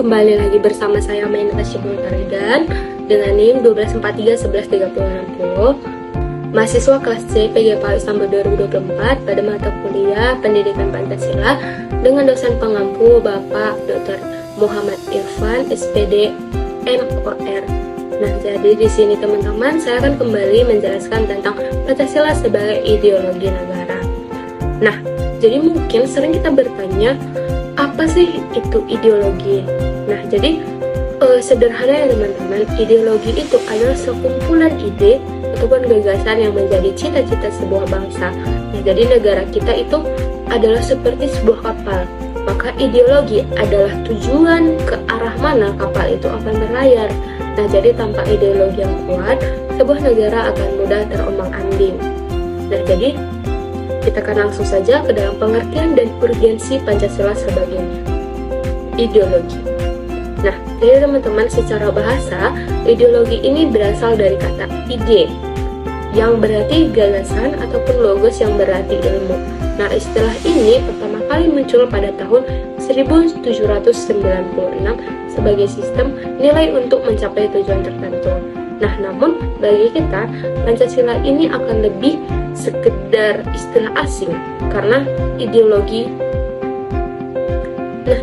Kembali lagi bersama saya Mainata Syibul Tarigan dengan NIM 1243113060, mahasiswa kelas C PGPA Istanbul 2024 pada mata kuliah Pendidikan Pancasila dengan dosen pengampu Bapak Dr. Muhammad Irfan SPD MOR. Nah, jadi di sini teman-teman saya akan kembali menjelaskan tentang Pancasila sebagai ideologi negara. Nah, jadi mungkin sering kita bertanya, apa sih itu ideologi? Nah, jadi sederhana ya teman-teman, ideologi itu adalah sekumpulan ide ataupun gagasan yang menjadi cita-cita sebuah bangsa. Nah, jadi negara kita itu adalah seperti sebuah kapal. Maka ideologi adalah tujuan ke arah mana kapal itu akan berlayar. Nah, jadi tanpa ideologi yang kuat, sebuah negara akan mudah terombang-ambing. Nah, jadi kita akan langsung saja ke dalam pengertian dan urgensi Pancasila sebagai ideologi. Nah, jadi teman-teman, secara bahasa, ideologi ini berasal dari kata ide, yang berarti gagasan ataupun logos yang berarti ilmu. Nah, istilah ini pertama kali muncul pada tahun 1796 sebagai sistem nilai untuk mencapai tujuan tertentu. Nah, namun bagi kita, Pancasila ini akan lebih sekedar istilah asing karena ideologi. Nah,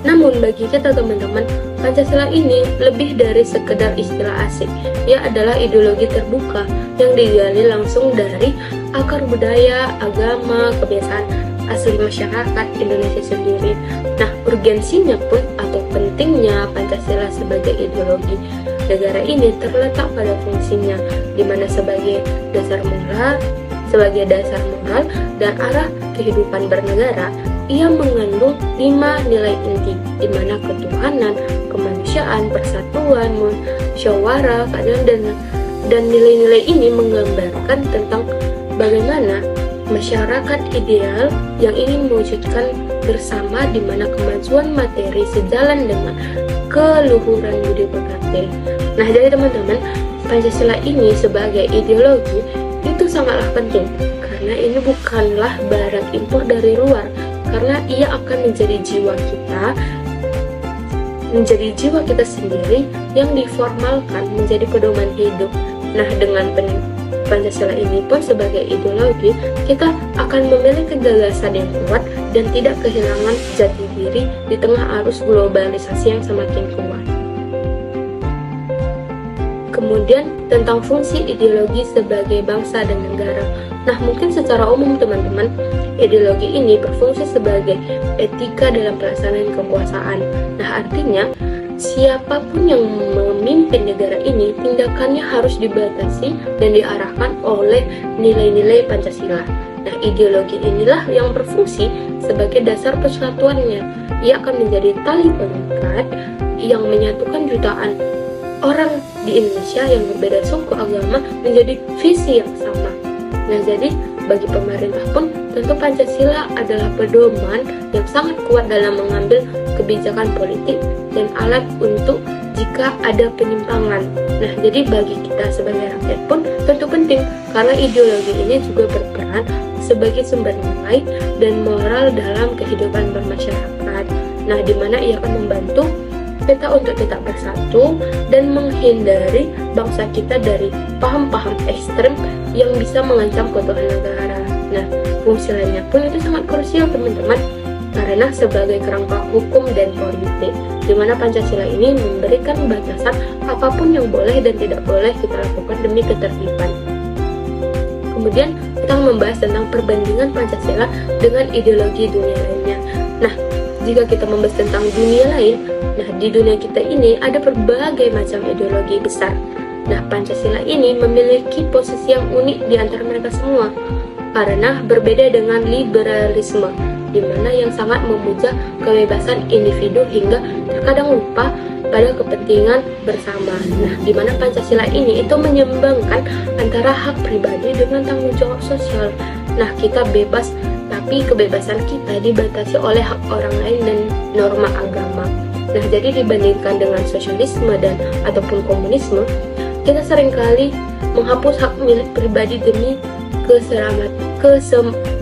namun bagi kita teman-teman, Pancasila ini lebih dari sekedar istilah asing. Ia adalah ideologi terbuka yang digali langsung dari akar budaya, agama, kebiasaan asli masyarakat Indonesia sendiri. Nah, urgensinya pun atau pentingnya Pancasila sebagai ideologi negara ini terletak pada fungsinya, di mana sebagai dasar moral dan arah kehidupan bernegara, ia mengandung 5 nilai inti, di mana ketuhanan, kemanusiaan, persatuan, musyawarah, keadilan, dan nilai-nilai ini menggambarkan tentang bagaimana masyarakat ideal yang ingin mewujudkan bersama, di mana kemajuan materi sejalan dengan keluhuran budi pekerti. Nah, jadi teman-teman, Pancasila ini sebagai ideologi itu sangatlah penting karena ini bukanlah barang impor dari luar, karena ia akan menjadi jiwa kita sendiri yang diformalkan menjati pedoman hidup. Nah, dengan Pancasila ini pun sebagai ideologi, kita akan memiliki gagasan yang kuat dan tidak kehilangan jati diri di tengah arus globalisasi yang semakin kuat. Kemudian tentang fungsi ideologi sebagai bangsa dan negara. Nah, mungkin secara umum teman-teman, ideologi ini berfungsi sebagai etika dalam pelaksanaan kekuasaan. Nah, artinya siapapun yang memimpin negara ini, tindakannya harus dibatasi dan diarahkan oleh nilai-nilai Pancasila. Nah, ideologi inilah yang berfungsi sebagai dasar persatuannya. Ia akan menjadi tali pengikat yang menyatukan jutaan orang di Indonesia yang berbeda suku agama menjadi visi yang sama. Nah, jadi bagi pemerintah pun tentu Pancasila adalah pedoman yang sangat kuat dalam mengambil kebijakan politik dan alat untuk jika ada penyimpangan. Nah, jadi bagi kita sebagai rakyat pun tentu penting karena ideologi ini juga berperan sebagai sumber nilai dan moral dalam kehidupan bermasyarakat. Nah, di mana ia akan membantu kita untuk tetap bersatu dan menghindari bangsa kita dari paham-paham ekstrem yang bisa mengancam keutuhan negara. Nah, fungsi lainnya pun itu sangat krusial teman-teman, karena sebagai kerangka hukum dan politik, di mana Pancasila ini memberikan batasan apapun yang boleh dan tidak boleh kita lakukan demi ketertiban. Kemudian kita membahas tentang perbandingan Pancasila dengan ideologi dunia lainnya. Nah, jika kita membahas tentang dunia lain, nah di dunia kita ini ada berbagai macam ideologi besar. Nah, Pancasila ini memiliki posisi yang unik di antara mereka semua karena berbeda dengan liberalisme, di mana yang sangat memuja kebebasan individu hingga terkadang lupa pada kepentingan bersama. Nah, di mana Pancasila ini itu menyeimbangkan antara hak pribadi dengan tanggung jawab sosial. Nah, kita bebas, tapi kebebasan kita dibatasi oleh hak orang lain dan norma agama. Nah, jadi dibandingkan dengan sosialisme dan ataupun komunisme, kita seringkali menghapus hak milik pribadi demi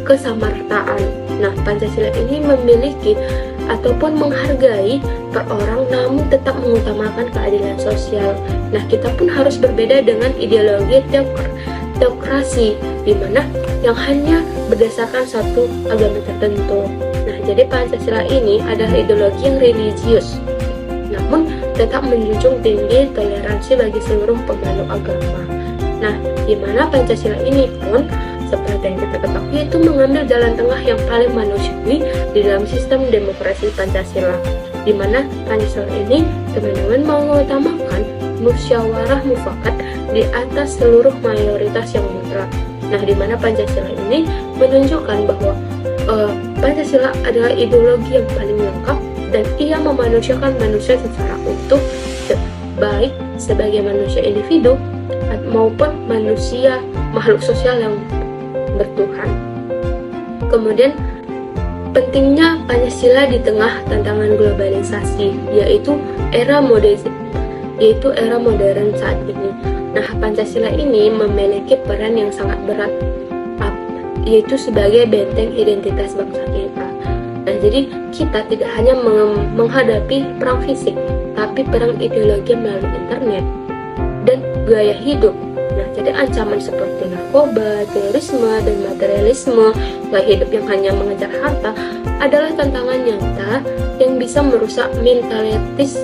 kesamartaan. Nah, Pancasila ini memiliki ataupun menghargai per orang namun tetap mengutamakan keadilan sosial. Nah, kita pun harus berbeda dengan ideologi teokrasi di mana yang hanya berdasarkan satu agama tertentu. Nah, jadi Pancasila ini adalah ideologi yang religius, namun tetap menjunjung tinggi toleransi bagi seluruh pemeluk agama. Nah, di mana Pancasila ini pun seperti yang kita ketahui itu mengambil jalan tengah yang paling manusiawi di dalam sistem demokrasi Pancasila, di mana Pancasila ini teman-teman mengutamakan musyawarah mufakat di atas seluruh mayoritas yang mutlak. Nah, di mana Pancasila ini menunjukkan bahwa Pancasila adalah ideologi yang paling lengkap dan ia memanusiakan manusia secara utuh, baik sebagai manusia individu maupun manusia makhluk sosial yang bertuhan. Kemudian pentingnya Pancasila di tengah tantangan globalisasi, yaitu era modern saat ini. Nah, Pancasila ini memiliki peran yang sangat berat, yaitu sebagai benteng identitas bangsa kita. Nah, jadi kita tidak hanya menghadapi perang fisik, tapi perang ideologi melalui internet dan gaya hidup. Nah, jadi ancaman seperti narkoba, terorisme, dan materialisme, gaya hidup yang hanya mengejar harta adalah tantangan nyata yang bisa merusak mentalitas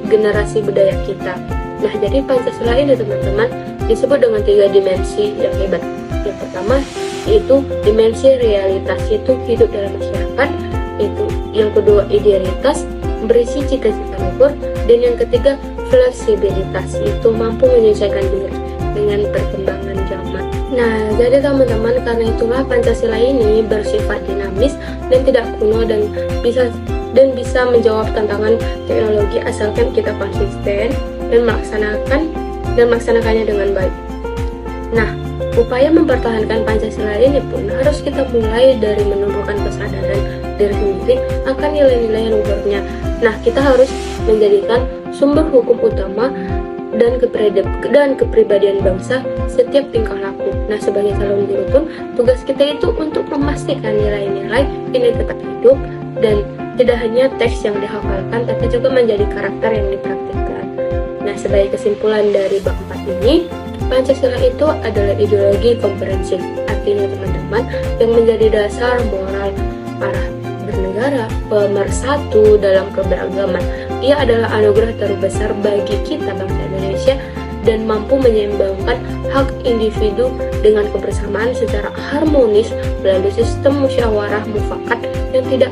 generasi budaya kita. Nah, jadi Pancasila ini teman-teman disebut dengan 3 dimensi yang hebat. Yang pertama yaitu dimensi realitas, yaitu hidup dalam masyarakat. Itu yang kedua idealitas, berisi cita-cita luhur, dan yang ketiga fleksibilitas, itu mampu menyesuaikan diri dengan perkembangan zaman. Nah, jadi teman-teman, karena itulah Pancasila ini bersifat dinamis dan tidak kuno dan bisa menjawab tantangan teknologi asalkan kita konsisten dan melaksanakannya dengan baik. Nah, upaya mempertahankan Pancasila ini pun harus kita mulai dari menumbuhkan kesadaran diri sendiri akan nilai-nilai luhurnya. Nah, kita harus menjadikan sumber hukum utama dan kepribadian bangsa setiap tingkah laku. Nah, sebagai calon guru pun tugas kita itu untuk memastikan nilai-nilai ini tetap hidup dan tidak hanya teks yang dihafalkan, tapi juga menjadi karakter yang dipraktikkan. Nah, sebagai kesimpulan dari bab 4 ini, Pancasila itu adalah ideologi komprehensif, artinya teman-teman, yang menjadi dasar moral arah bernegara, pemersatu dalam keberagaman. Ia adalah anugerah terbesar bagi kita bangsa Indonesia dan mampu menyeimbangkan hak individu dengan kebersamaan secara harmonis melalui sistem musyawarah mufakat yang tidak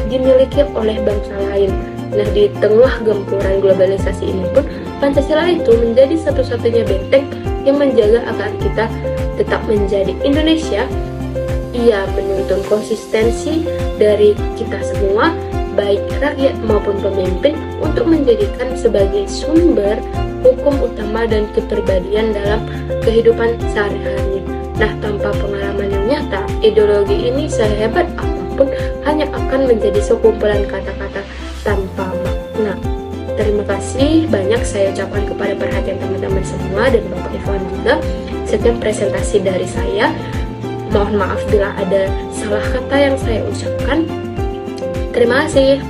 dimiliki oleh bangsa lain. Nah, di tengah gempuran globalisasi ini pun Pancasila itu menjadi satu-satunya benteng yang menjaga agar kita tetap menjadi Indonesia. Ia menuntun konsistensi dari kita semua, baik rakyat maupun pemimpin, untuk menjadikan sebagai sumber hukum utama dan kepribadian dalam kehidupan sehari-hari. Nah, tanpa pengalaman yang nyata, ideologi ini sehebat apapun hanya akan menjadi sekumpulan kata-kata tanpa makna. Terima kasih banyak saya ucapkan kepada perhatian teman-teman semua dan Bapak Ivan juga. Sekian presentasi dari saya. Mohon maaf bila ada salah kata yang saya ucapkan. Terima kasih.